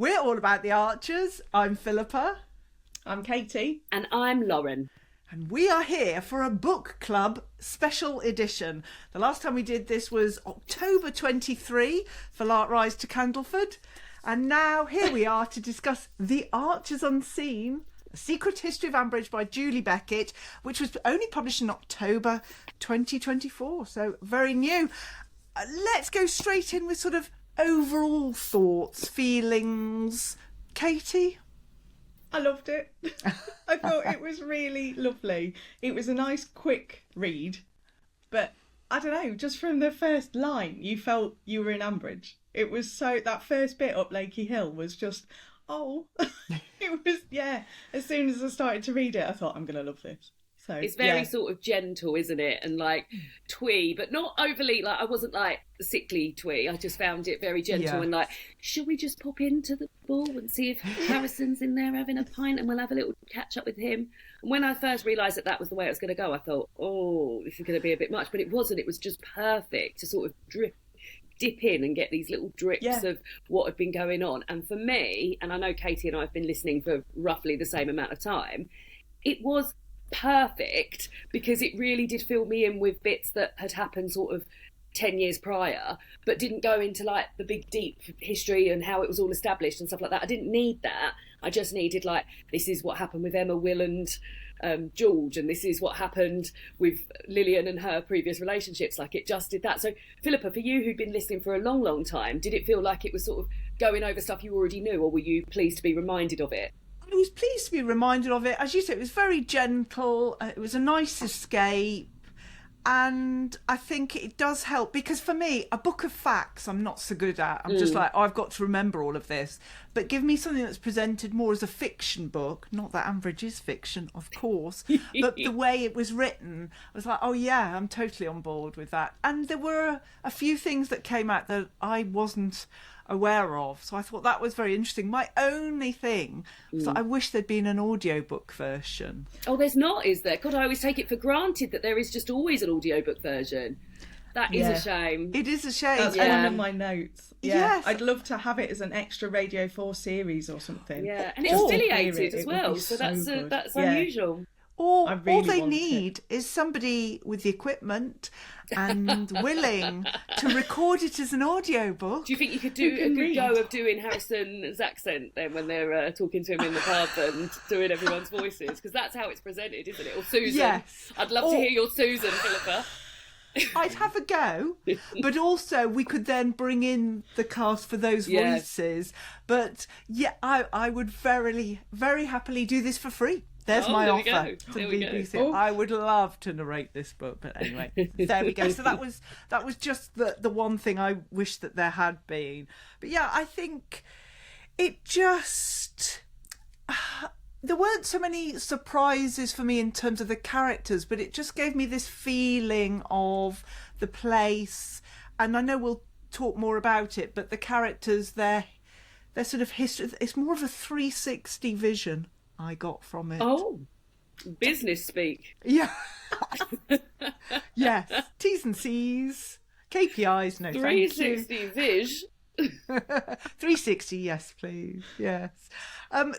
We're all about the Archers. I'm Philippa. I'm Katie. And I'm Lauren. And we are here for a book club special edition. The last time we did this was October 23 for Lark Rise to Candleford. And now here we are to discuss The Archers Unseen, A Secret History of Ambridge by Julie Beckett, which was only published in October 2024. So very new. Let's go straight in with sort of overall thoughts, feelings. Katie? I loved it. I thought it was really lovely. It was a nice, quick read. But I don't know, just from the first line, you felt you were in Ambridge. It was so, that first bit up Lakey Hill was just, it was, yeah. As soon as I started to read it, I thought, I'm going to love this. So it's very sort of gentle, isn't it? And like twee, but not overly, like I wasn't like sickly twee. I just found it very gentle and like, should we just pop into the ball and see if Harrison's in there having a pint and we'll have a little catch up with him? And when I first realised that was the way it was going to go, I thought, this is going to be a bit much. But it wasn't. It was just perfect to sort of dip in and get these little drips of what had been going on. And for me, and I know Katie and I have been listening for roughly the same amount of time, it was perfect because it really did fill me in with bits that had happened sort of 10 years prior, but didn't go into like the big deep history and how it was all established and stuff like that. I didn't need that. I just needed like, this is what happened with Emma, Will and George, and this is what happened with Lillian and her previous relationships. Like it just did that. So Philippa, for you who'd been listening for a long time, did it feel like it was sort of going over stuff you already knew, or were you pleased to be reminded of it? I was pleased to be reminded of it. As you said, it was very gentle. It was a nice escape. And I think it does help because for me, a book of facts I'm not so good at. I'm just like, I've got to remember all of this. But give me something that's presented more as a fiction book. Not that Ambridge is fiction, of course. But the way it was written, I was like, oh yeah, I'm totally on board with that. And there were a few things that came out that I wasn't aware of, so I thought that was very interesting. My only thing was that I wish there'd been an audiobook version. Oh, there's not, is there? God, I always take it for granted that there is just always an audiobook version. That is a shame. It is a shame. That's one of my notes. Yeah. Yes. I'd love to have it as an extra Radio 4 series or something. Yeah, and it's affiliated as well, so that's unusual. Or all they need is somebody with the equipment and willing to record it as an audiobook. Do you think you could do a good go of doing Harrison's accent then when they're talking to him in the pub and doing everyone's voices? Because that's how it's presented, isn't it? Or Susan. Yes. I'd love to hear your Susan, Philippa. I'd have a go, but also we could then bring in the cast for those voices. But yeah, I would very happily do this for free. There's my offer to the BBC. I would love to narrate this book, but anyway, there we go. So that was just the one thing I wish that there had been. But yeah, I think it just there weren't so many surprises for me in terms of the characters, but it just gave me this feeling of the place. And I know we'll talk more about it, but the characters, their sort of history, it's more of a 360 vision I got from it. Oh, business speak. Yeah. Yes. T's and C's, KPIs, no 360 vision. 360, yes, please. Yes.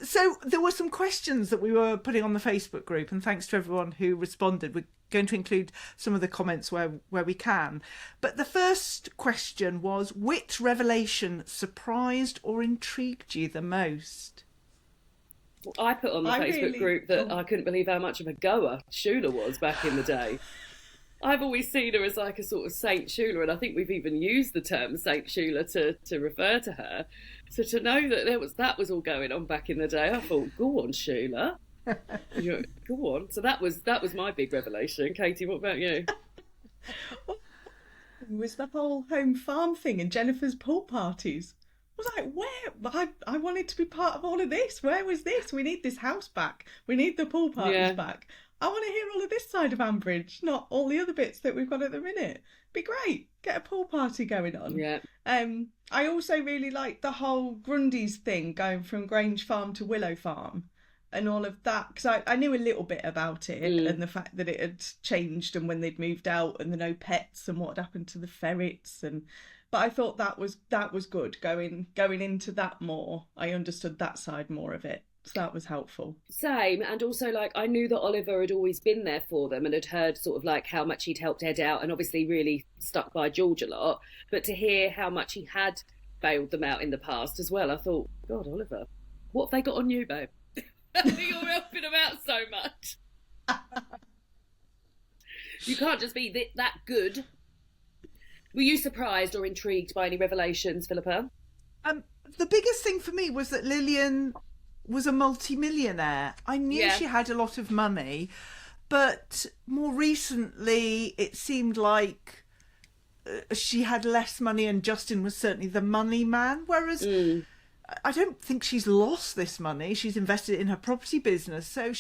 So there were some questions that we were putting on the Facebook group, and thanks to everyone who responded. We're going to include some of the comments where we can. But the first question was, which revelation surprised or intrigued you the most? Well, I put on the Facebook group that I couldn't believe how much of a goer Shula was back in the day. I've always seen her as like a sort of Saint Shula, and I think we've even used the term Saint Shula to refer to her. So to know that that was all going on back in the day, I thought, go on, Shula. Go on. So that was my big revelation. Katie, what about you? It was the whole home farm thing and Jennifer's pool parties. I was like, where? I wanted to be part of all of this. Where was this? We need this house back. We need the pool parties back. I want to hear all of this side of Ambridge, not all the other bits that we've got at the minute. Be great. Get a pool party going on. Yeah. I also really liked the whole Grundy's thing, going from Grange Farm to Willow Farm and all of that, because I knew a little bit about it and the fact that it had changed and when they'd moved out and the no pets and what had happened to the ferrets. But I thought that was good. Going into that more, I understood that side more of it. So that was helpful. Same, and also like I knew that Oliver had always been there for them and had heard sort of like how much he'd helped Ed out, and obviously really stuck by George a lot. But to hear how much he had bailed them out in the past as well, I thought, God, Oliver, what have they got on you, babe? You're helping them out so much. You can't just be that good. Were you surprised or intrigued by any revelations, Philippa? The biggest thing for me was that Lillian was a multi-millionaire. I knew she had a lot of money, but more recently it seemed like she had less money and Justin was certainly the money man, whereas I don't think she's lost this money. She's invested it in her property business. So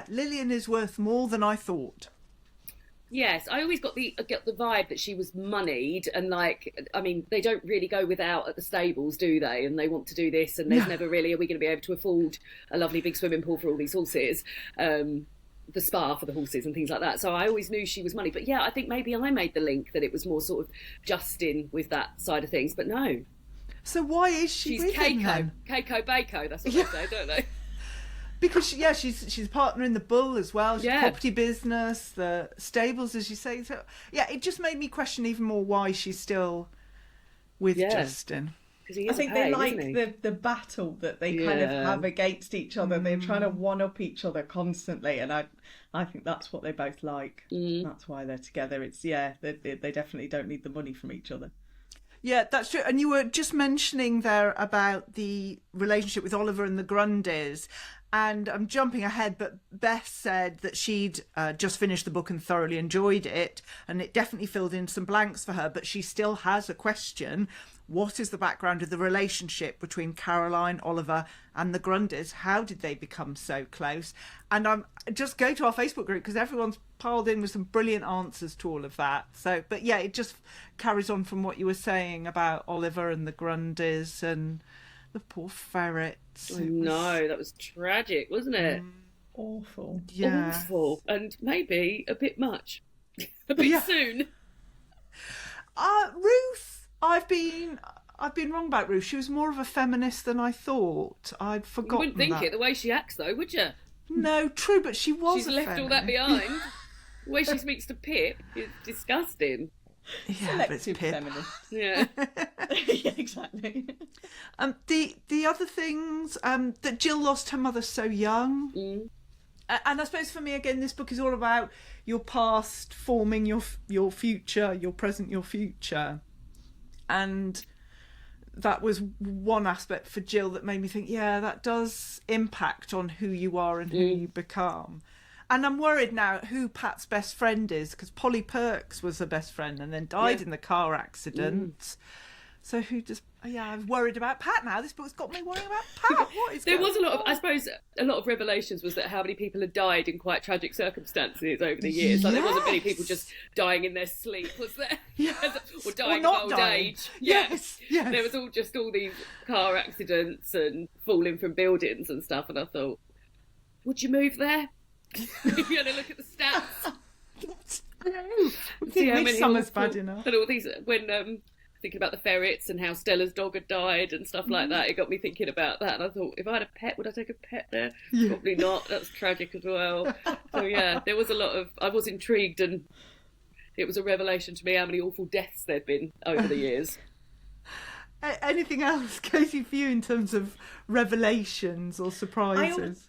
Lillian is worth more than I thought. Yes, I always got the vibe that she was moneyed, and like, I mean, they don't really go without at the stables, do they? And they want to do this, and there's never really, are we going to be able to afford a lovely big swimming pool for all these horses, the spa for the horses and things like that. So I always knew she was money. But yeah, I think maybe I made the link that it was more sort of Justin with that side of things, but no. So why is she with him then? Keiko Bako, that's what they say, don't they? Because she's a partner in the Bull as well. She's property business, the stables, as you say. So yeah, it just made me question even more why she's still with Justin. I think they like the battle that they kind of have against each other. They're trying to one up each other constantly, and I think that's what they both like. That's why they're together. It's they definitely don't need the money from each other. Yeah, that's true. And you were just mentioning there about the relationship with Oliver and the Grundys. And I'm jumping ahead, but Beth said that she'd just finished the book and thoroughly enjoyed it. And it definitely filled in some blanks for her. But she still has a question. What is the background of the relationship between Caroline, Oliver and the Grundys? How did they become so close? And I'm just go to our Facebook group because everyone's piled in with some brilliant answers to all of that. So, but yeah, it just carries on from what you were saying about Oliver and the Grundys and the poor ferrets. No, that was tragic, wasn't it? Awful. Yeah. Awful. And maybe a bit much. A bit soon. Ruth, I've been wrong about Ruth. She was more of a feminist than I thought. I'd forgotten You wouldn't think that. it the way she acts, though, would you? No, true, but she was She's a left feminist. all that behind. The way she speaks to Pip is disgusting. Yeah, but it's Selective Pip. feminist. Yeah. Yeah, exactly. The other things, that Jill lost her mother so young. And I suppose for me, again, this book is all about your past forming your future, your present, your future. And that was one aspect for Jill that made me think, yeah, that does impact on who you are and who you become. And I'm worried now who Pat's best friend is, because Polly Perks was her best friend and then died in the car accident. So who does... Yeah, I'm worried about Pat now. This book's got me worrying about Pat. What is There going was a lot of, on? I suppose, a lot of revelations was that how many people had died in quite tragic circumstances over the years. Like there wasn't many people just dying in their sleep, was there? Or dying not of old dying. age. Yes. There was all these car accidents and falling from buildings and stuff. And I thought, would you move there? If you had a look at the stats. See how many Midsummer's bad enough. And all these, when thinking about the ferrets and how Stella's dog had died and stuff like that, it got me thinking about that. And I thought, if I had a pet, would I take a pet there? Probably not. That's tragic as well. So yeah, there was a lot of, I was intrigued, and it was a revelation to me how many awful deaths there'd been over the years. Anything else, Katie, for you in terms of revelations or surprises?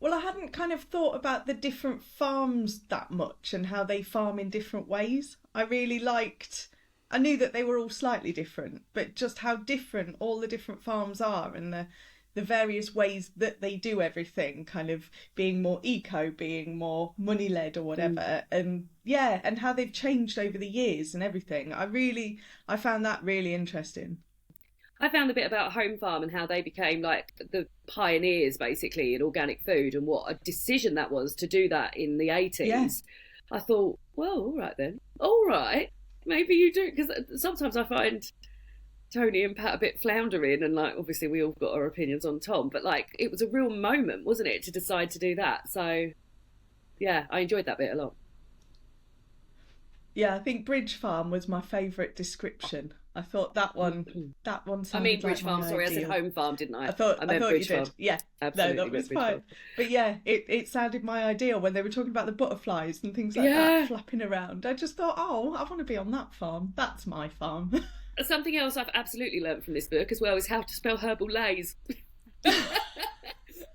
I hadn't kind of thought about the different farms that much and how they farm in different ways. I knew that they were all slightly different, but just how different all the different farms are and the various ways that they do everything, kind of being more eco, being more money-led or whatever, and how they've changed over the years and everything. I found that really interesting. I found a bit about Home Farm and how they became like the pioneers basically in organic food, and what a decision that was to do that in the 80s. Yeah. I thought, well, all right then. All right. Maybe you do. Because sometimes I find Tony and Pat a bit floundering, and like obviously we all got our opinions on Tom, but like it was a real moment, wasn't it, to decide to do that. So yeah, I enjoyed that bit a lot. Yeah, I think Bridge Farm was my favourite description. I thought that one sounded I mean Bridge like Farm, my sorry, I said ideal. Home Farm, didn't I? I thought you Bridge did. Farm. Yeah. Absolutely, No, that was Bridge fine. Farm. But yeah, it sounded my ideal when they were talking about the butterflies and things like that flapping around. I just thought, oh, I want to be on that farm. That's my farm. Something else I've absolutely learned from this book as well is how to spell herbal lays.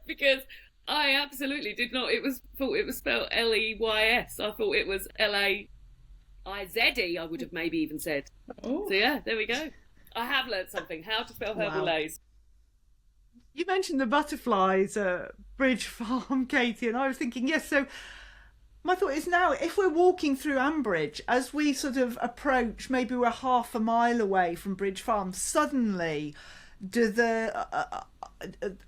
Because I absolutely did not. Thought it was spelled Leys. I thought it was Laize. I would have maybe even said. Oh. So yeah, there we go. I have learned something. How to spell herbal lays. You mentioned the butterflies at Bridge Farm, Katie, and I was thinking, yes, so my thought is now, if we're walking through Ambridge, as we sort of approach, maybe we're half a mile away from Bridge Farm, suddenly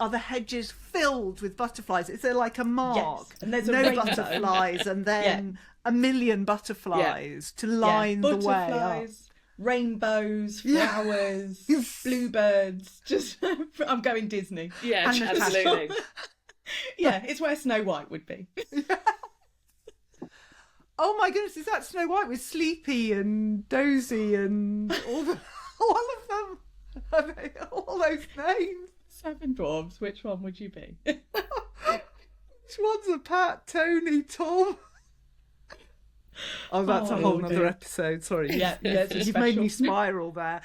are the hedges filled with butterflies? Is there like a mark? Yes. And there's no rainbow. butterflies, and then a million butterflies to line the way up. Butterflies, rainbows, flowers, bluebirds. Just, I'm going Disney. Yeah, absolutely. Yeah, it's where Snow White would be. Oh my goodness, is that Snow White with Sleepy and Dozy and all of them? All those names. 7 dwarves, which one would you be? Which one's a Pat, Tony, Tom? Oh, that's a whole other episode. Sorry. Yeah, you've made me spiral there.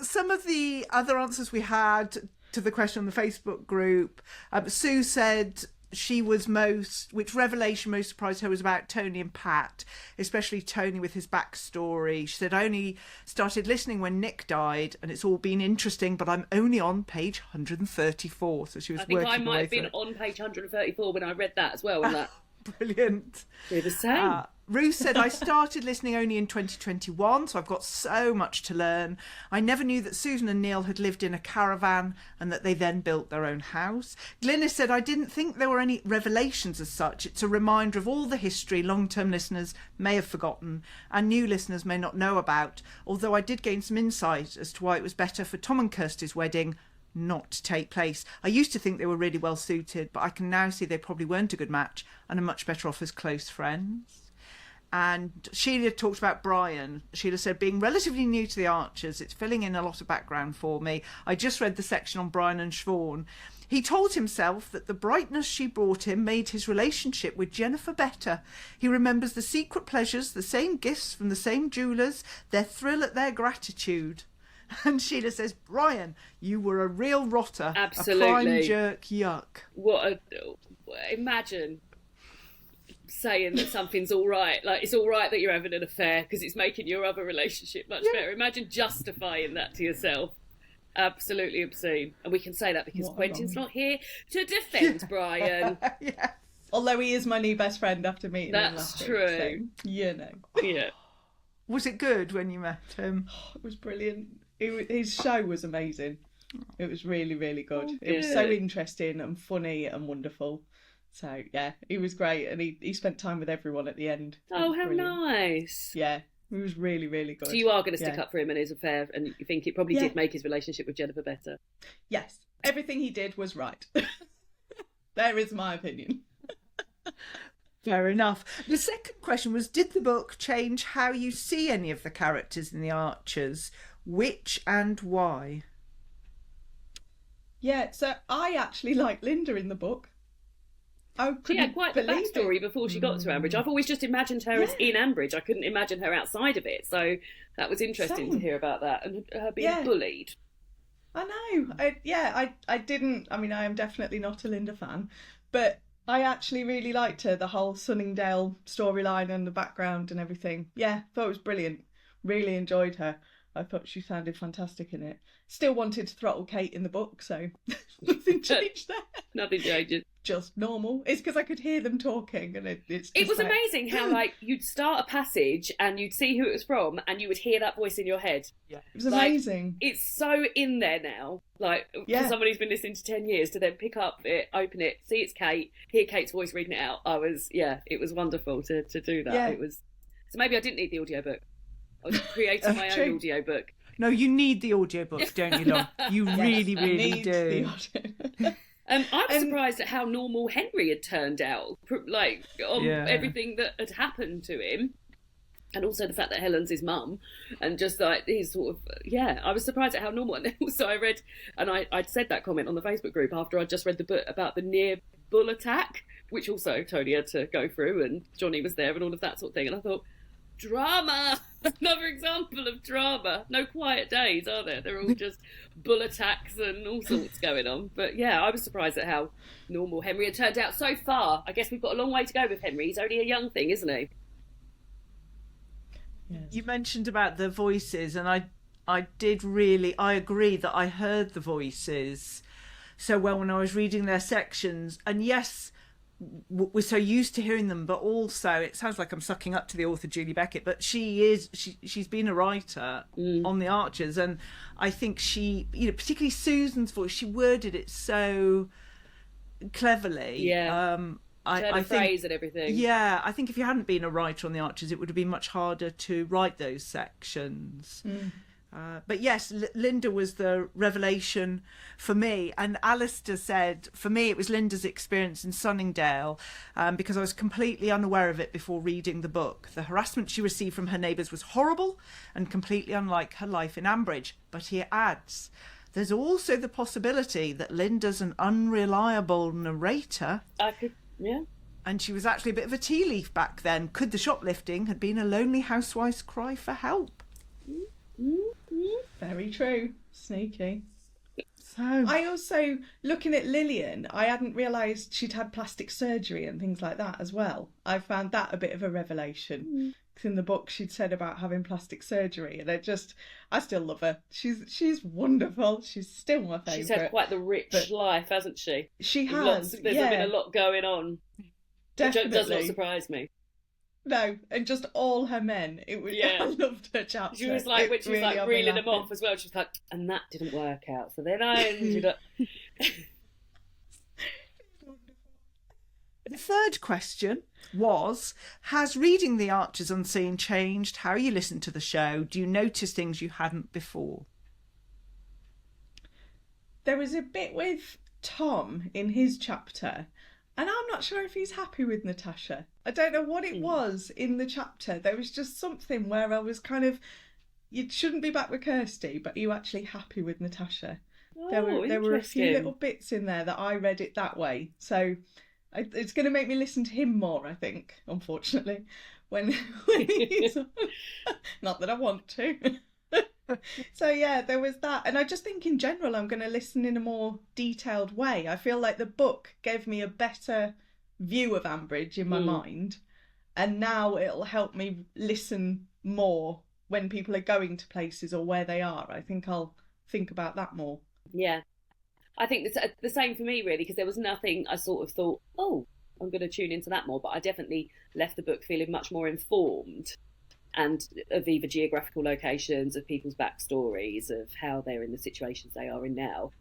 Some of the other answers we had to the question on the Facebook group, Sue said which revelation most surprised her was about Tony and Pat, especially Tony with his backstory. She said, I only started listening when Nick died and it's all been interesting, but I'm only on page 134. So she was working her way through. I think I might have been on page 134 when I read that as well. And that brilliant. We're the same. Ruth said, I started listening only in 2021, so I've got so much to learn. I never knew that Susan and Neil had lived in a caravan and that they then built their own house. Glynis said, I didn't think there were any revelations as such. It's a reminder of all the history long-term listeners may have forgotten and new listeners may not know about, although I did gain some insight as to why it was better for Tom and Kirsty's wedding not to take place. I used to think they were really well suited, but I can now see they probably weren't a good match and are much better off as close friends. And Sheila talked about Brian. Sheila said, being relatively new to the Archers, it's filling in a lot of background for me. I just read the section on Brian and Siobhan. He told himself that the brightness she brought him made his relationship with Jennifer better. He remembers the secret pleasures, the same gifts from the same jewellers, their thrill at their gratitude. And Sheila says, Brian, you were a real rotter. Absolutely. A prime jerk, yuck. Imagine saying that something's all right, like it's all right that you're having an affair because it's making your other relationship much better. Imagine justifying that to yourself. Absolutely obscene. And we can say that because Quentin's not here to defend Brian. Yes. Although he is my new best friend after meeting him last week, true. So, you know. Yeah. Was it good when you met him? It was brilliant. His show was amazing. It was really, really good. It was so interesting and funny and wonderful. So, yeah, he was great. And he spent time with everyone at the end. Oh, how nice. Yeah, it was really, really good. So you are going to stick up for him and his affair, and you think it probably did make his relationship with Jennifer better? Yes. Everything he did was right. There is my opinion. Fair enough. The second question was, did the book change how you see any of the characters in The Archers? Which and why? Yeah, so I actually like Linda in the book. She had quite the backstory before she got to Ambridge. I've always just imagined her as in Ambridge. I couldn't imagine her outside of it. So that was interesting to hear about that and her being bullied. I know. I didn't. I mean, I am definitely not a Linda fan, but I actually really liked her, the whole Sunningdale storyline and the background and everything. Yeah, thought it was brilliant. Really enjoyed her. I thought she sounded fantastic in it. Still wanted to throttle Kate in the book, so nothing changed there. Nothing changes. Just normal. It's because I could hear them talking, and it's. It was amazing how you'd start a passage and you'd see who it was from, and you would hear that voice in your head. Yeah, it was amazing. It's so in there now. For somebody who's been listening to 10 years to then pick up it, open it, see it's Kate, hear Kate's voice reading it out. It was wonderful to do that. Yeah. It was. So maybe I didn't need the audiobook. I was creating my own audiobook. No, you need the audiobook, don't you, Lon? You really, really do. I was surprised at how normal Henry had turned out, everything that had happened to him. And also the fact that Helen's his mum, and just like he's sort of, yeah, I was surprised at how normal. And then also I read, and I'd said that comment on the Facebook group after I'd just read the book about the near bull attack, which also Tony had to go through, and Johnny was there and all of that sort of thing. And I thought, drama, another example of drama. No quiet days, are there? They're all just bull attacks and all sorts going on. But yeah, I was surprised at how normal Henry had turned out so far. I guess we've got a long way to go with Henry. He's only a young thing, isn't he? You mentioned about the voices, and I agree that I heard the voices so well when I was reading their sections. And yes, we're so used to hearing them, but also it sounds like I'm sucking up to the author Julie Beckett, but she's been a writer on the Archers, and I think she, particularly Susan's voice, she worded it so cleverly. Yeah. I think phrase and everything. Yeah, I think if you hadn't been a writer on the Archers, it would have been much harder to write those sections. But yes, Linda was the revelation for me. And Alistair said, for me, it was Linda's experience in Sunningdale, because I was completely unaware of it before reading the book. The harassment she received from her neighbours was horrible and completely unlike her life in Ambridge. But he adds, there's also the possibility that Linda's an unreliable narrator. Yeah. And she was actually a bit of a tea leaf back then. Could the shoplifting have been a lonely housewife's cry for help? Very true. Sneaky. So I also, looking at Lillian, I hadn't realised she'd had plastic surgery and things like that as well. I found that a bit of a revelation. Because in the book she'd said about having plastic surgery, and I still love her. She's wonderful. She's still my favourite. She's had quite the rich life, hasn't she? She has. There's been a lot going on. Definitely. Which does not surprise me. No, and just all her men. It was. Yeah. I loved her chapter. She was like, when she was really like reeling them off as well. She was like, and that didn't work out. So then I ended up. The third question was, has reading The Archers Unseen changed how you listen to the show? Do you notice things you hadn't before? There was a bit with Tom in his chapter, and I'm not sure if he's happy with Natasha. I don't know what it was in the chapter. There was just something where I was kind of, you shouldn't be back with Kirsty, but are you actually happy with Natasha? There were a few little bits in there that I read it that way. So it's going to make me listen to him more, I think, unfortunately, when he's on. Not that I want to. So yeah, there was that. And I just think in general I'm going to listen in a more detailed way. I feel like the book gave me a better view of Ambridge in my mind, and now it'll help me listen more when people are going to places or where they are. I think I'll think about that more. Yeah, I think it's the same for me, really, because there was nothing I sort of thought, oh, I'm going to tune into that more, but I definitely left the book feeling much more informed, and of either geographical locations, of people's backstories, of how they're in the situations they are in now.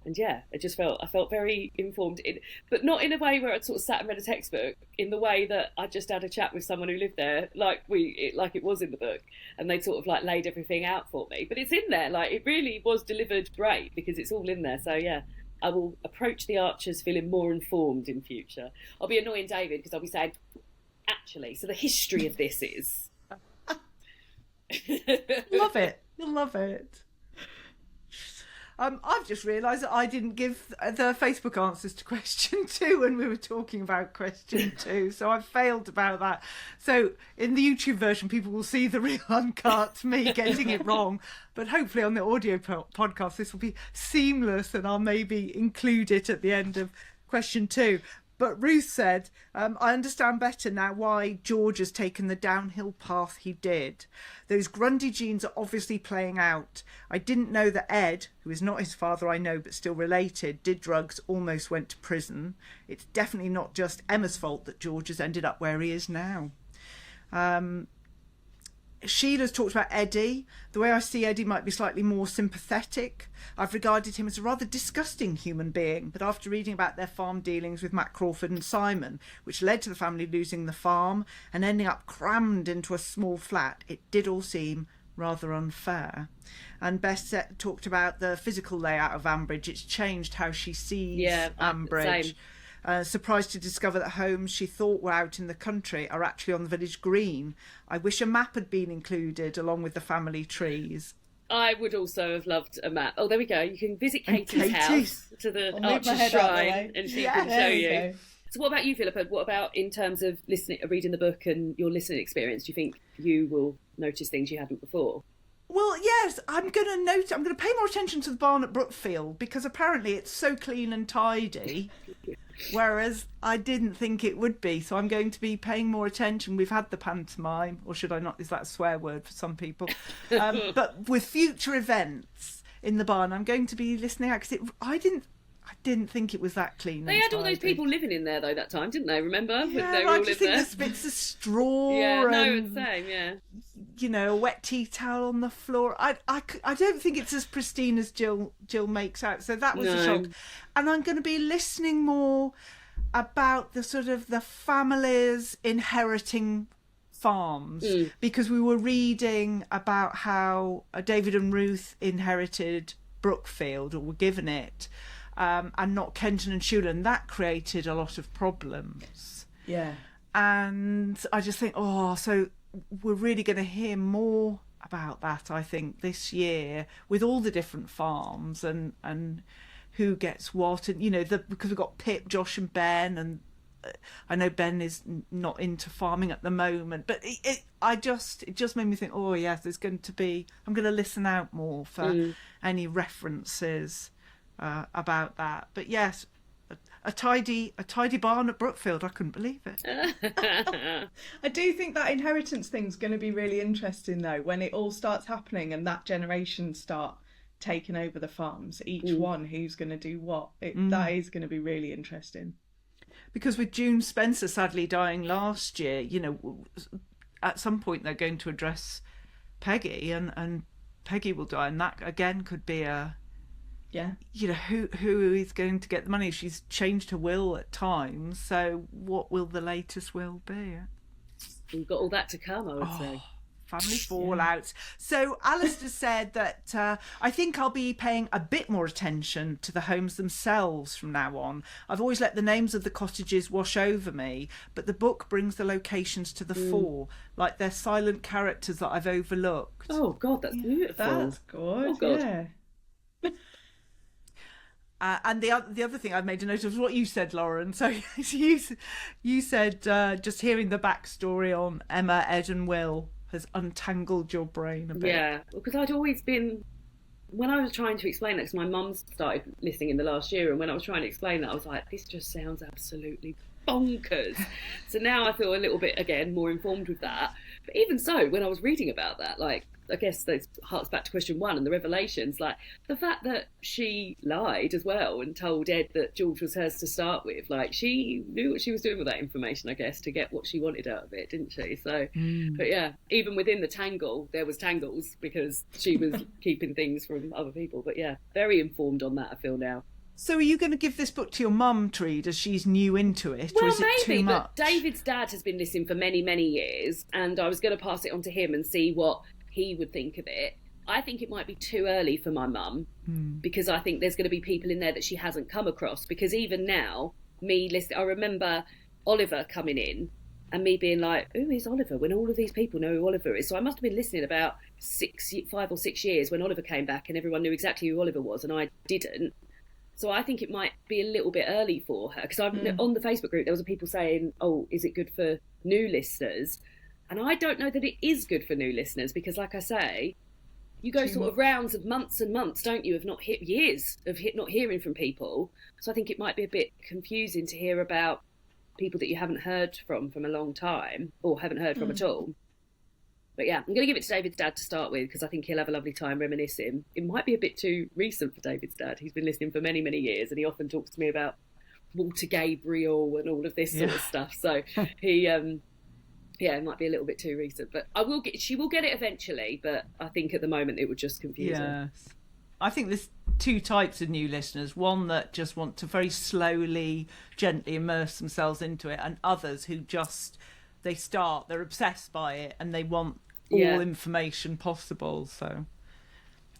And yeah, I felt very informed, but not in a way where I'd sort of sat and read a textbook, in the way that I just had a chat with someone who lived there, like it was in the book, and they sort of like laid everything out for me. But it's in there, like it really was delivered great, because it's all in there. So yeah, I will approach the Archers feeling more informed in future. I'll be annoying David because I'll be saying, actually, so the history of this is. Love it. You'll love it. I've just realised that I didn't give the Facebook answers to question 2 when we were talking about question 2, so I failed about that. So in the YouTube version, people will see the real uncut me getting it wrong, but hopefully on the audio podcast, this will be seamless, and I'll maybe include it at the end of question 2. But Ruth said, I understand better now why George has taken the downhill path he did. Those Grundy genes are obviously playing out. I didn't know that Ed, who is not his father I know but still related, did drugs, almost went to prison. It's definitely not just Emma's fault that George has ended up where he is now. Sheila's talked about Eddie. The way I see Eddie might be slightly more sympathetic. I've regarded him as a rather disgusting human being, but after reading about their farm dealings with Matt Crawford and Simon, which led to the family losing the farm and ending up crammed into a small flat, it did all seem rather unfair. And Bess talked about the physical layout of Ambridge. It's changed how she sees Ambridge. Same. Surprised to discover that homes she thought were out in the country are actually on the village green. I wish a map had been included along with the family trees. I would also have loved a map. Oh, there we go. You can visit Katie's house to the Archer's Shrine and she can show you. So what about you, Philippa? What about in terms of reading the book and your listening experience? Do you think you will notice things you hadn't before? Well, yes, I'm going to pay more attention to the barn at Brookfield because apparently it's so clean and tidy, whereas I didn't think it would be. So I'm going to be paying more attention. We've had the pantomime, or should I not? Is that a swear word for some people? But with future events in the barn, I'm going to be listening out because I didn't think it was that clean. They had all those people living in there though that time, didn't they? Remember? Yeah, they were I all just in think there. there's bits of straw. Yeah, no, and, it's the same. Yeah. You know, a wet tea towel on the floor. I don't think it's as pristine as Jill makes out. So that was a shock. And I'm going to be listening more about the sort of the families inheriting farms because we were reading about how David and Ruth inherited Brookfield or were given it. And not Kenton and Shula, and that created a lot of problems. Yeah. And I just think, so we're really going to hear more about that, I think, this year with all the different farms and who gets what. And, you know, because we've got Pip, Josh and Ben, and I know Ben is not into farming at the moment, but it just made me think, yes, there's going to be, I'm going to listen out more for any references about that. But yes, a tidy barn at Brookfield. I couldn't believe it. I do think that inheritance thing's going to be really interesting though, when it all starts happening and that generation start taking over the farms, each one who's going to do what. That is going to be really interesting. Because with June Spencer sadly dying last year, you know, at some point they're going to address Peggy and Peggy will die, and that again could be you know, who is going to get the money? She's changed her will at times, so what will the latest will be? We've got all that to come, I would say. Family fallouts. So Alistair said that I think I'll be paying a bit more attention to the homes themselves from now on. I've always let the names of the cottages wash over me, but the book brings the locations to the fore, like they're silent characters that I've overlooked. Oh God, that's beautiful. That's good. Oh, God. Yeah. And the other thing I made a note of was what you said, Lauren. So you said just hearing the backstory on Emma, Ed and Will has untangled your brain a bit. Yeah, because I'd always been, when I was trying to explain that, because my mum started listening in the last year, and when I was trying to explain that, I was like, this just sounds absolutely bonkers. So now I feel a little bit, again, more informed with that. But even so, when I was reading about that, like, I guess that harks back to question one and the revelations, like the fact that she lied as well and told Ed that George was hers to start with, like she knew what she was doing with that information, I guess, to get what she wanted out of it, didn't she? So, but yeah, even within the tangle, there was tangles because she was keeping things from other people. But yeah, very informed on that, I feel now. So are you going to give this book to your mum to read as she's new into it? Well, or is it maybe, too much? but David's dad has been listening for many, many years, and I was going to pass it on to him and see what he would think of it. I think it might be too early for my mum because I think there's going to be people in there that she hasn't come across, because even now, me listening, I remember Oliver coming in and me being like, who is Oliver, when all of these people know who Oliver is? So I must have been listening about 5 or 6 years when Oliver came back and everyone knew exactly who Oliver was and I didn't. So I think it might be a little bit early for her, because on the Facebook group there was people saying, oh, is it good for new listeners? And I don't know that it is good for new listeners, because like I say, you go sort of rounds of months and months, don't you, of not years of not hearing from people. So I think it might be a bit confusing to hear about people that you haven't heard from a long time, or haven't heard from at all. But yeah, I'm going to give it to David's dad to start with, because I think he'll have a lovely time reminiscing. It might be a bit too recent for David's dad. He's been listening for many, many years, and he often talks to me about Walter Gabriel and all of this sort of stuff. So he... yeah, it might be a little bit too recent, but she will get it eventually, but I think at the moment it would just confuse her. Yes. I think there's two types of new listeners. One that just want to very slowly, gently immerse themselves into it, and others who just, they're obsessed by it and they want all information possible. So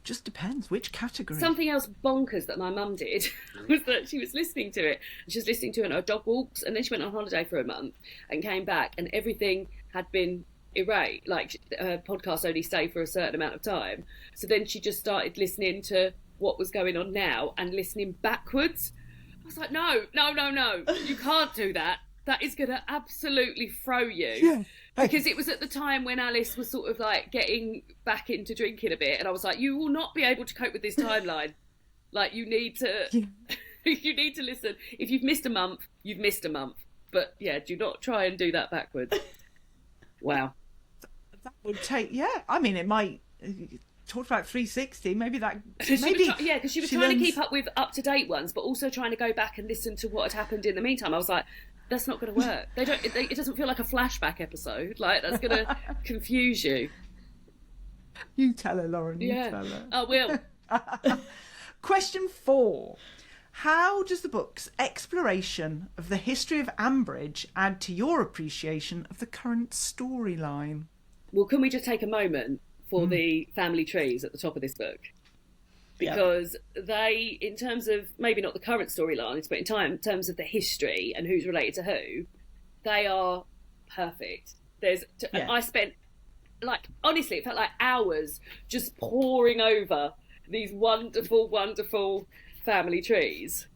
just depends which category. Something else bonkers that my mum did was that she was listening to it. She was listening to it on her dog walks, and then she went on holiday for a month and came back, and everything had been erased. Like, her podcast only stayed for a certain amount of time. So then she just started listening to what was going on now and listening backwards. I was like, no, you can't do that. That is going to absolutely throw you. Yeah. Because it was at the time when Alice was sort of like getting back into drinking a bit, and I was like, you will not be able to cope with this timeline. Like, you need to you need to listen. If you've missed a month, you've missed a month. But yeah, do not try and do that backwards. Wow. That would take, I mean, it might, talked about 360, maybe that, because she was trying learns... to keep up with up-to-date ones, but also trying to go back and listen to what had happened in the meantime. I was like, that's not going to work. It doesn't feel like a flashback episode. Like, that's going to confuse you. You tell her, Lauren. You tell her. I will. Question 4. How does the book's exploration of the history of Ambridge add to your appreciation of the current storyline? Well, can we just take a moment for the family trees at the top of this book? Because they, in terms of maybe not the current storylines, but in terms of the history and who's related to who, they are perfect. I spent, like, honestly, it felt like hours just poring over these wonderful, wonderful family trees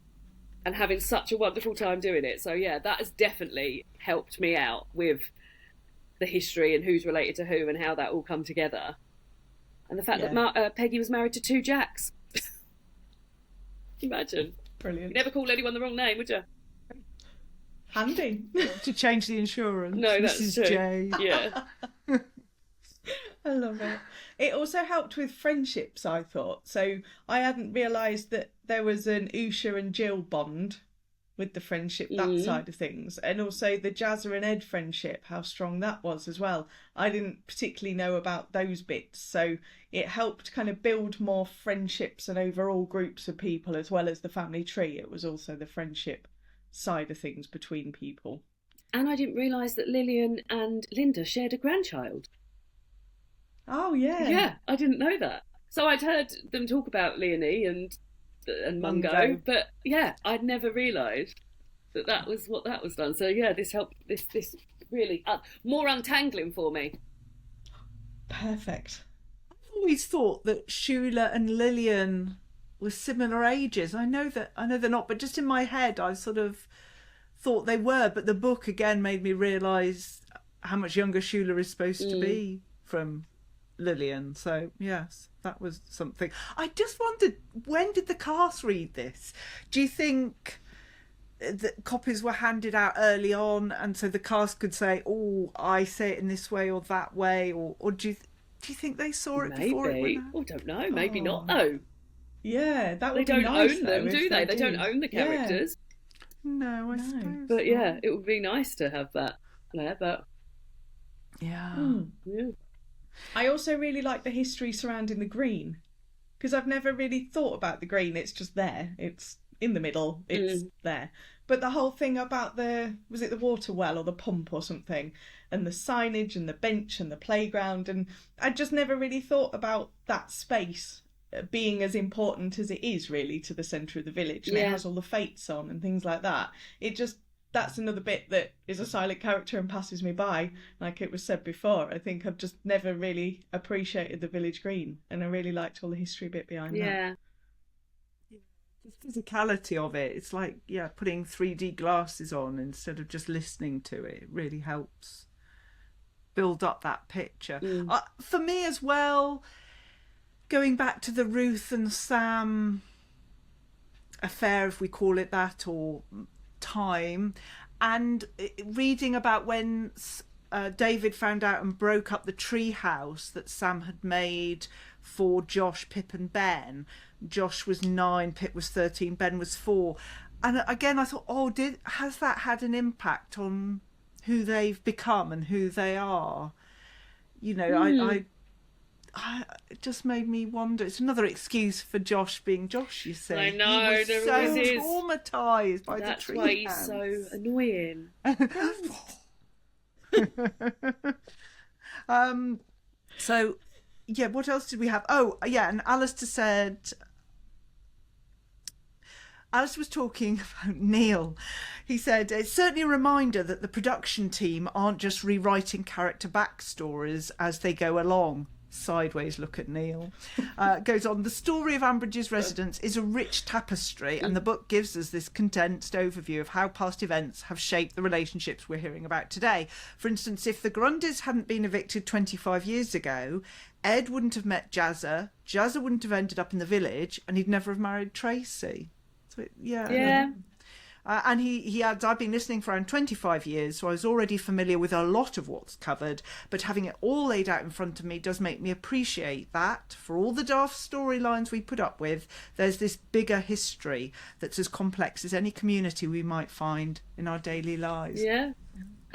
and having such a wonderful time doing it. So yeah, that has definitely helped me out with the history and who's related to who and how that all come together. And the fact that Peggy was married to 2 Jacks. Imagine. Brilliant. You'd never call anyone the wrong name, would you? Handy. To change the insurance. No, that's Mrs. true. J. Yeah. I love it. It also helped with friendships, I thought. So I hadn't realised that there was an Usha and Jill bond with the friendship, that side of things. And also the Jazza and Ed friendship, how strong that was as well. I didn't particularly know about those bits. So it helped kind of build more friendships and overall groups of people, as well as the family tree. It was also the friendship side of things between people. And I didn't realise that Lillian and Linda shared a grandchild. Oh, yeah. Yeah, I didn't know that. So I'd heard them talk about Leonie and Mungo, but yeah, I'd never realised that was what that was done. So yeah, this helped. This really more untangling for me. Perfect. I've always thought that Shula and Lillian were similar ages. I know they're not, but just in my head, I sort of thought they were. But the book again made me realise how much younger Shula is supposed to be from Lillian. So yes, that was something. I just wondered, when did the cast read this? Do you think that copies were handed out early on and so the cast could say, oh, I say it in this way or that way, or do you think they saw it before it went out? Oh, don't know, maybe not though. Yeah, that would they be don't nice, own them, do they? They don't own the characters. No, I suppose. But yeah, it would be nice to have that there, but yeah. I also really like the history surrounding the green, because I've never really thought about the green. It's just there. It's in the middle. It's there. But the whole thing about was it the water well or the pump or something, and the signage and the bench and the playground, and I just never really thought about that space being as important as it is really to the centre of the village. And it has all the fates on and things like that. That's another bit that is a silent character and passes me by, like it was said before. I think I've just never really appreciated the village green, and I really liked all the history bit behind that. The physicality of it, it's like putting 3D glasses on instead of just listening to it. It really helps build up that picture. For me as well, going back to the Ruth and Sam affair, if we call it that, or time, and reading about when David found out and broke up the tree house that Sam had made for Josh, Pip and Ben. Josh was 9, Pip was 13, Ben was 4. And again I thought, has that had an impact on who they've become and who they are? You know, it just made me wonder. It's another excuse for Josh being Josh, you see. I know, he was there so always is. traumatised by That's the tree why he's house. so annoying. So yeah, what else did we have? Oh, yeah, and Alistair was talking about Neil. He said, it's certainly a reminder that the production team aren't just rewriting character backstories as they go along. Sideways look at Neil. Goes on, the story of Ambridge's residence is a rich tapestry, and the book gives us this condensed overview of how past events have shaped the relationships we're hearing about today. For instance, if the Grundys hadn't been evicted 25 years ago, Ed wouldn't have met Jazza wouldn't have ended up in the village, and he'd never have married Tracy. So, yeah. And he adds, I've been listening for around 25 years, so I was already familiar with a lot of what's covered, but having it all laid out in front of me does make me appreciate that, for all the daft storylines we put up with, there's this bigger history that's as complex as any community we might find in our daily lives. Yeah.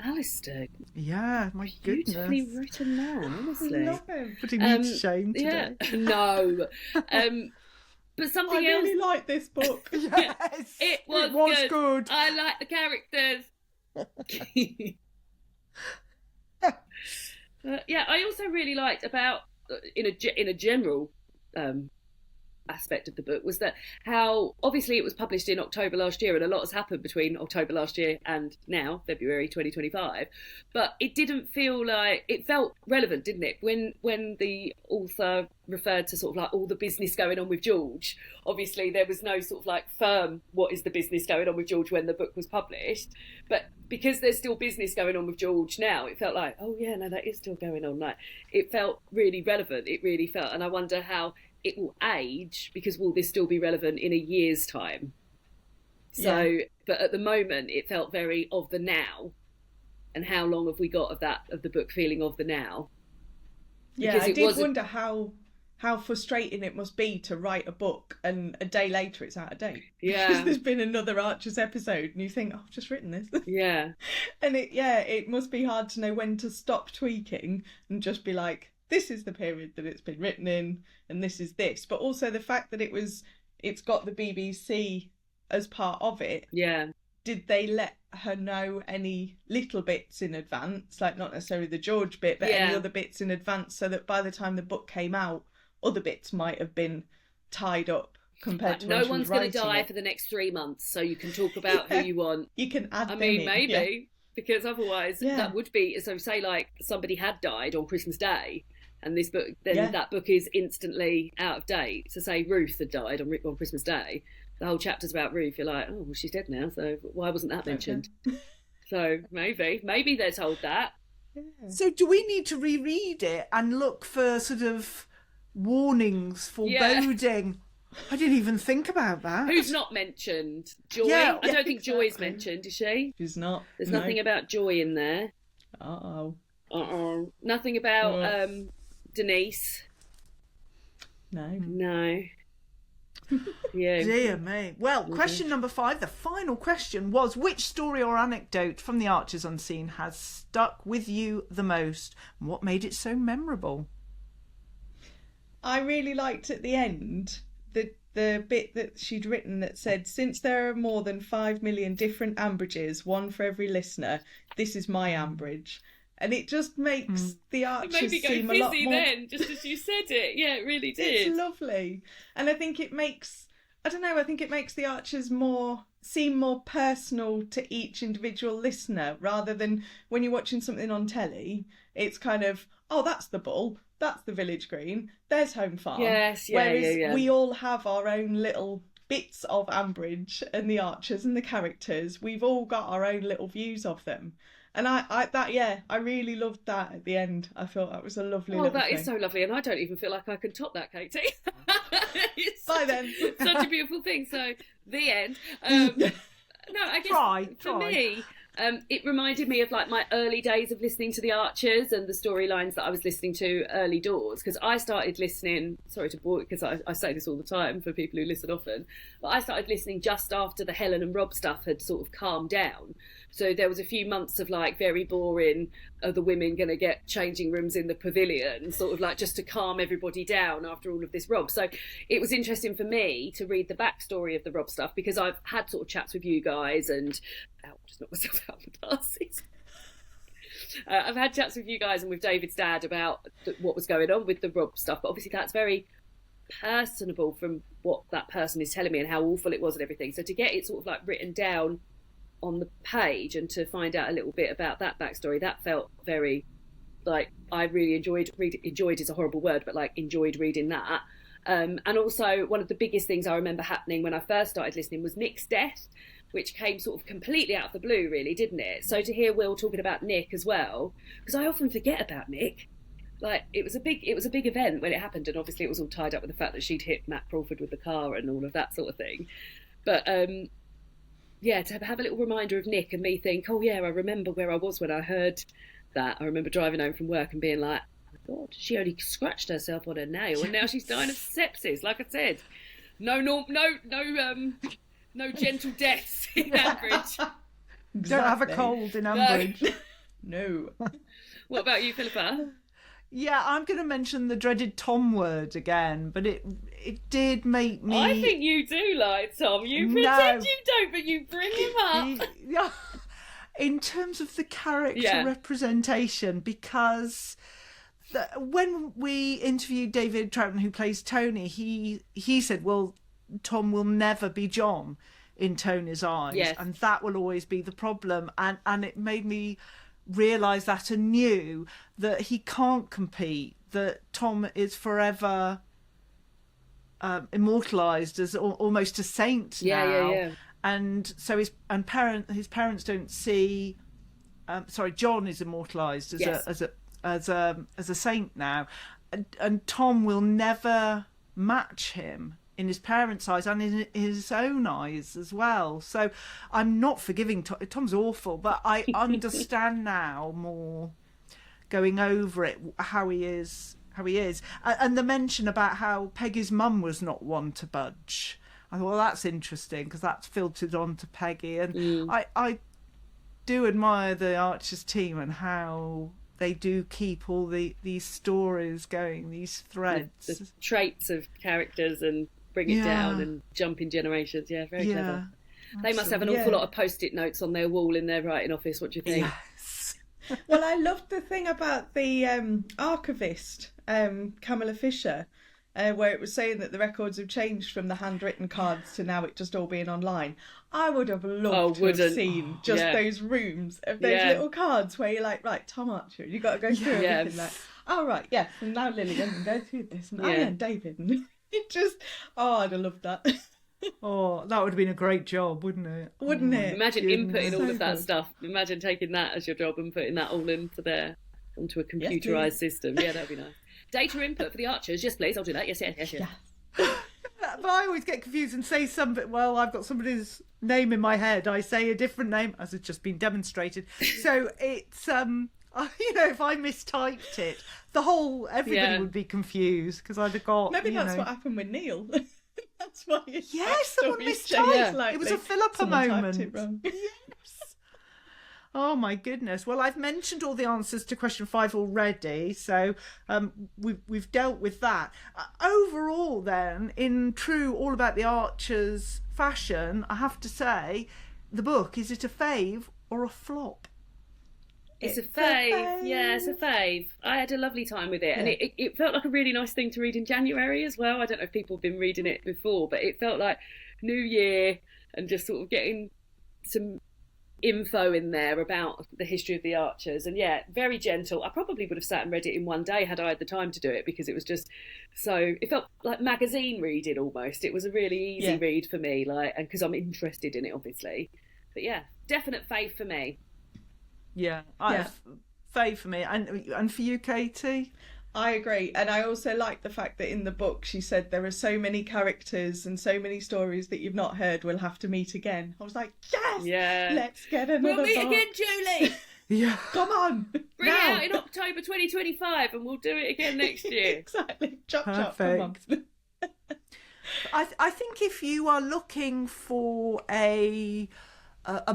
Alistair. Yeah, my goodness. Beautifully written man, honestly. I love him. Putting me to shame today. Yeah. No. But something I else. really like this book. Yes, It was good. I like the characters. Yeah, I also really liked about in a general aspect of the book was that how obviously it was published in October last year, and a lot has happened between October last year and now February 2025, but it didn't feel like it felt relevant, didn't it, when the author referred to sort of like all the business going on with George. Obviously there was no sort of like firm what is the business going on with George when the book was published, but because there's still business going on with George now, it felt like, oh yeah, no, that is still going on. Like, it felt really relevant. It really felt, and I wonder how it will age, because will this still be relevant in a year's time? So, yeah. But at the moment it felt very of the now, and how long have we got of that, of the book feeling of the now? Because I did wonder how frustrating it must be to write a book and a day later it's out of date. Yeah. Because there's been another Archers episode and you think, oh, I've just written this. Yeah. And it must be hard to know when to stop tweaking and just be like, this is the period that it's been written in, and this is this. But also the fact that it's got the BBC as part of it. Yeah. Did they let her know any little bits in advance, like not necessarily the George bit, but any other bits in advance, so that by the time the book came out, other bits might have been tied up compared to when no one's going to die for the next 3 months, so you can talk about who you want. You can add them in. Maybe, because otherwise that would be, so say like somebody had died on Christmas Day, and this book, then that book is instantly out of date. So say Ruth had died on Christmas Day, the whole chapter's about Ruth, you're like, oh, well, she's dead now, so why wasn't that mentioned? So maybe they're told that. Yeah. So do we need to reread it and look for sort of warnings, foreboding? I didn't even think about that. Who's not mentioned? Joy? I don't think Joy's mentioned, is she? She's not. There's nothing about Joy in there. Nothing about Denise. No. Yeah. Dear me. Well, question number 5, the final question was, which story or anecdote from the Archers Unseen has stuck with you the most? And what made it so memorable? I really liked at the end the bit that she'd written that said, since there are more than 5 million different Ambridges, one for every listener, this is my Ambridge. And it just makes the Archers seem a lot more... then, just as you said it. Yeah, it really did. It's lovely. And I think it makes... I think it makes the Archers seem more personal to each individual listener, rather than when you're watching something on telly, it's kind of, oh, that's the Bull, that's the Village Green, there's Home Farm. Yes, Whereas we all have our own little bits of Ambridge and the Archers and the characters. We've all got our own little views of them. And I really loved that at the end. I thought that was a lovely little thing. Oh, that is so lovely, and I don't even feel like I can top that, Katie. Bye then. Such a beautiful thing. So, the end. No, I guess for me, it reminded me of like my early days of listening to the Archers and the storylines that I was listening to early doors, because I started listening, sorry to bore, because I say this all the time for people who listen often, but I started listening just after the Helen and Rob stuff had sort of calmed down. So there was a few months of like very boring, are the women going to get changing rooms in the pavilion, sort of like just to calm everybody down after all of this Rob. So it was interesting for me to read the backstory of the Rob stuff, because I've had sort of chats with you guys and, just knocked myself out with glasses. I've had chats with you guys and with David's dad about what was going on with the Rob stuff, but obviously that's very personable from what that person is telling me and how awful it was and everything. So to get it sort of like written down on the page and to find out a little bit about that backstory, that felt very, like, I really enjoyed is a horrible word, but like enjoyed reading that. And also one of the biggest things I remember happening when I first started listening was Nick's death, which came sort of completely out of the blue, really, didn't it? So to hear Will talking about Nick as well, because I often forget about Nick. Like, it was a big event when it happened, and obviously it was all tied up with the fact that she'd hit Matt Crawford with the car and all of that sort of thing. But yeah, to have a little reminder of Nick and me think, oh yeah, I remember where I was when I heard that. I remember driving home from work and being like, oh my God, she only scratched herself on her nail and now she's dying of sepsis. Like I said, no gentle deaths in Ambridge. Don't have a cold in Ambridge. No. What about you, Philippa? Yeah, I'm going to mention the dreaded Tom word again, but it did make me... I think you do like Tom. You pretend you don't, but you bring him up. Yeah. In terms of the character representation, because when we interviewed David Troughton, who plays Tony, he said, well, Tom will never be John in Tony's eyes, and that will always be the problem. And it made me realise that anew, that he can't compete, that Tom is forever immortalised as almost a saint now. Yeah. And so his parents don't see. John is immortalised as a saint now, and Tom will never match him in his parents' eyes and in his own eyes as well. So I'm not forgiving Tom. Tom's awful, but I understand now more, going over it, how he is. And the mention about how Peggy's mum was not one to budge. I thought, well, that's interesting, because that's filtered on to Peggy. And I do admire the Archers team and how they do keep all these stories going, these threads. The traits of characters and bring it down and jump in generations. Yeah, very clever. Absolutely. They must have an awful lot of Post-it notes on their wall in their writing office. What do you think? Yes. Well, I loved the thing about the archivist, Camilla Fisher, where it was saying that the records have changed from the handwritten cards to now it just all being online. I would have loved to have seen just those rooms of those little cards where you're like, right, Tom Archer, you got to go through everything. Like, oh, right, yes, and now Lillian, and go through this, and and David. And it just, I'd have loved that. Oh, that would have been a great job, wouldn't it? Wouldn't it? Imagine inputting all of that stuff. Imagine taking that as your job and putting that all onto a computerised system. Yeah, that'd be nice. Data input for the Archers. Yes, please. I'll do that. Yes. But I always get confused and say something. Well, I've got somebody's name in my head. I say a different name, as it's just been demonstrated. So it's if I mistyped it, everybody would be confused, because I'd have got. Maybe that's what happened with Neil. That's why. Someone mistyped. It was a Philippa moment. Yes. Oh my goodness. Well, I've mentioned all the answers to question 5 already, so we've dealt with that. Overall then, in true All About the Archers fashion, I have to say, the book, is it a fave or a flop? It's a fave. Yeah, it's a fave. I had a lovely time with it, and it felt like a really nice thing to read in January as well. I don't know if people have been reading it before, but it felt like New Year and just sort of getting some info in there about the history of the Archers. And very gentle. I probably would have sat and read it in one day had I had the time to do it, because it was just it felt like magazine reading almost. It was a really easy read for me, and because I'm interested in it, obviously. But definite fave for me. Fave for me. And for you, Katie? I agree. And I also like the fact that in the book she said there are so many characters and so many stories that you've not heard we'll have to meet again. I was like, yes! Let's get another We'll meet book. again, Julie! Yeah. Come on! Bring it out in October 2025 and we'll do it again next year. Exactly. Chop, come on. I think if you are looking for a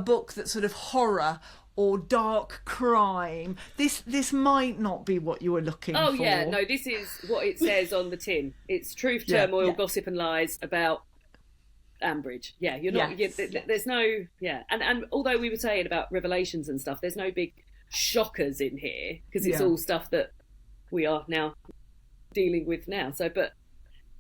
book that's sort of horror or dark crime, this might not be what you were looking for. Oh yeah, no, this is what it says on the tin. It's truth, turmoil, gossip and lies about Ambridge. Yeah, you're not. There's no. Yeah, and although we were saying about revelations and stuff, there's no big shockers in here, because it's all stuff that we are now dealing with now. So, but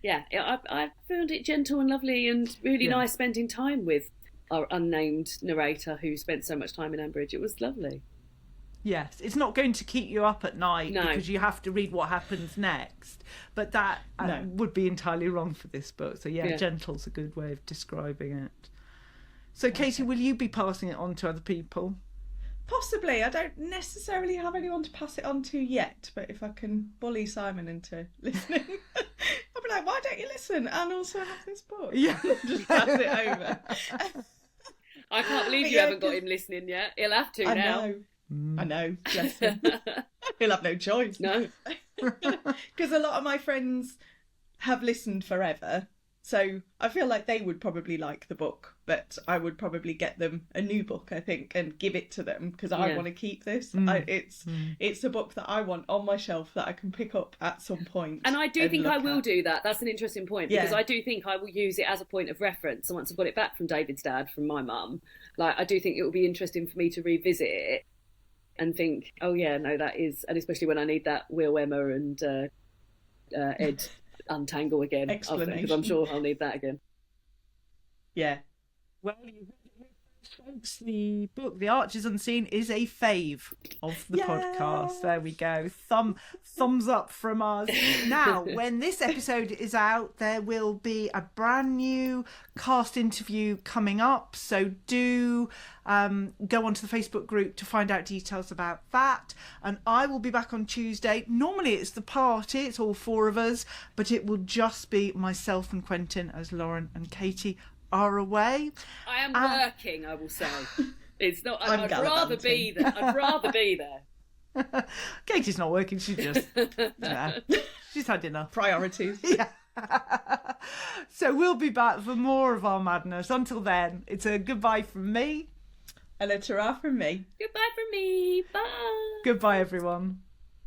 yeah, I found it gentle and lovely and really nice spending time with our unnamed narrator who spent so much time in Ambridge. It was lovely. Yes, it's not going to keep you up at night because you have to read what happens next. But that would be entirely wrong for this book. So gentle's a good way of describing it. So Katie, will you be passing it on to other people? Possibly. I don't necessarily have anyone to pass it on to yet, but if I can bully Simon into listening, I'll be like, why don't you listen and also have this book? Yeah. Just pass it over. I can't believe you haven't got him listening yet. He'll have to now. I know, bless him. He'll have no choice. No. Because a lot of my friends have listened forever, so I feel like they would probably like the book, but I would probably get them a new book, I think, and give it to them because I want to keep this. It's a book that I want on my shelf that I can pick up at some point. And I do think I will do that. That's an interesting point, because I do think I will use it as a point of reference. So once I've got it back from David's dad, from my mum, like I do think it will be interesting for me to revisit it and think, oh yeah, no, that is, and especially when I need that Will, Emma and Ed untangle again, because I'm sure I'll need that again. Yeah. Well, you heard it here first, folks. The book, The Archers Unseen, is a fave of the podcast. There we go. Thumbs up from us. Now, when this episode is out, there will be a brand new cast interview coming up. So do go onto the Facebook group to find out details about that. And I will be back on Tuesday. Normally it's the party, it's all four of us, but it will just be myself and Quentin, as Lauren and Katie are away. I am working, I will say. It's not. I'd rather be there. I'd rather be there. Katie's not working. She's just she's had enough. Priorities. Yeah. So we'll be back for more of our madness. Until then, it's a goodbye from me. And a ta-ra from me. Goodbye from me. Bye. Goodbye, everyone.